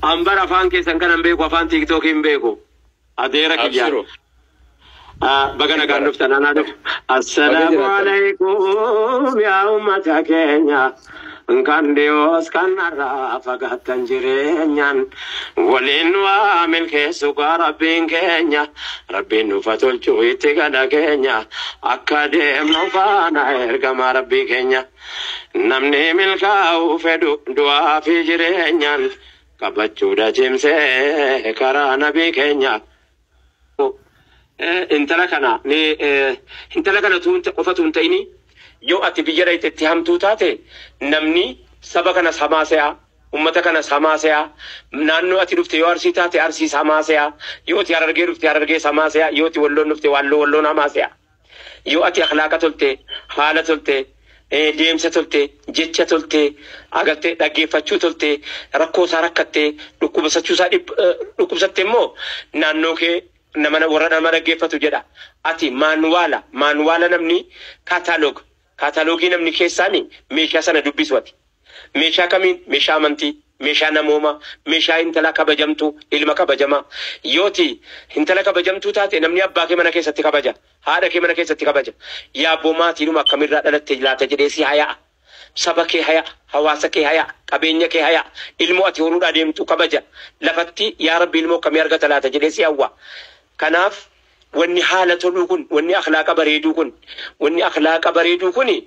أمبر أفان كيسان كان بيكو أفان تيك توكين بيكو أديرك جارو بغنا كان نفتن أنا دف السلام عليكم يا أمة كينيا كان ديوس كان رافقة تنجرينيا ولين وامل كيسوك ربين كينيا ربين نفتل جويت كنا كينيا أكاديم نفانا إرقام ربي كينيا نمني ملكاو فدو دعا في جرينيا كبتشو دا جمسي كرا نبي كينيا انت لكنا تونت قفتون تيني يو أتي بجريت اتهام توتاتي نمني سبقنا سماسيا أمتكنا سماسيا نانو أتي رفتي يوارسي تاتي أرسي سماسيا يو أتي أرغي رفتي أرغي سماسيا يو أتي ولون رفتي ولون نماسيا يو أتي أخلاقة تلتي حالة تلتي deemsa tolte jecha tolte agarte dhaggeeffachuu tolte rakkoo isaa rakkatte dhukkubsachuu isaa dhukkubsatte immoo naannoo kee nama warra nama dhaggeeffatu jedha ati maanuwaala namni kaataaloogii namni keessaani meeshaa sana dubbisu ati meeshaa kamiin meeshaa amantii meeshaa namooma meeshaa intala kabajamtu ilma kabajama yooti intala kabajamtu taate namni abbaa kee mana keessatti kabaja haadha kee mana keessatti kabaja yaa boomaatii numa akkamirraa dhalatte laata jedhee si hayaa saba kee hayaa hawaasa kee hayaa qabeenya kee hayaa ilmoo ati horuudhaa deemtu kabaja lafatti yaa rabbi ilmoo akkamii argata laata jedhee si hawwa kanaaf wanni haala toluu kun wanni akhlaaqa bareeduu kuni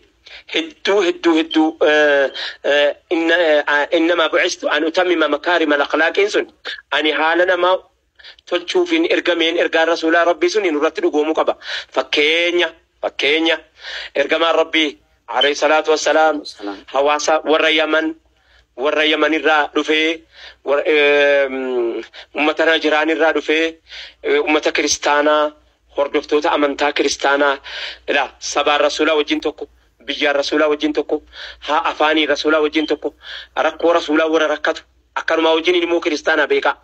هدو إنما بعثت أن أتمم مكارم الأخلاق إنسان أني حالنا ما تشوفين إرجمين إرجع رسول ربي سنين نرتدي قومو كبا فكينيا إرجما ربي عليه الصلاة والسلام حواسا ورا يمن الرا دفه أمتنا جيران الرا دفه أمتا كريستانا هردفتوتا أمنتا كريستانا لا سبا رسول وجين توكو بيجا رسولا وجين توكو ها أفاني رسولا وجين توكو ركو رسولا ورا ركتو أكانوا ما وجيني مو كريستانا بيكا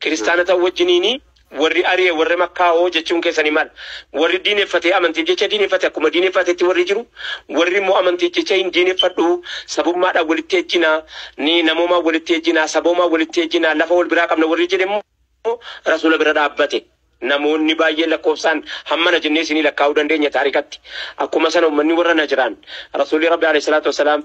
كريستانا تا وجيني وري أريه وري مكاو جتشون كيساني مال وري دين فتي أمنتي جتشا دين فتي كوما دين فتي توري جرو وري مو أمنتي جتشا دين فتو سبب ما دا ولتي جنا ني نمو ما ولتي جنا سبب ما ولتي جنا لفول براك أمنا وري جري مو رسولا برا أبتي namoonni baay'ee lakkoofsaan hamma najennee isinii lakkaa'uu dandeenya taarikatti akkuma sana uummanni warra Najraan rasuulli rabbi alayhi salaatu wasalaam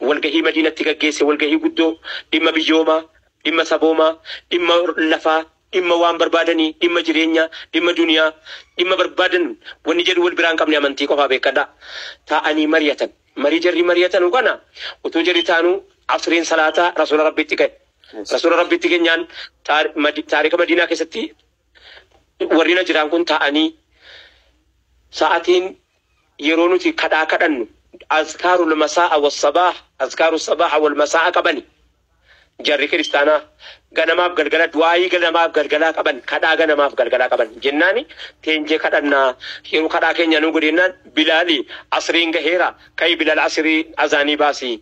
walgahii madiinatti gaggeesse walgahii guddoo dhimma biyyoomaa dhimma saboomaa dhimma lafaa dhimma waan barbaadanii dhimma jireenya dhimma duniyaa dhimma barbaadan wanni jedhu wal biraan qabne amantii qofaa beekadha taa'anii mariyatan kana utuu jedhi taanuu asriin salaataa rasuula rabbitti keenyaan taarika madiinaa keessatti warrina jiraan kun ta'anii sa'aatiin yeroo nuti kadhaa kadhannu azkaarul masaa was sabah azkaarus sabah wal masaa qabani jarri kiristaanaa ganamaaf galgala du'aayii ganamaaf galgalaa qaban kadhaa ganamaaf galgalaa qaban jennaani teenjee kadhannaa yeroo kadhaa keenya nu godhennaan bilaali asriin gaheera kai bilal asrii azaanii baasii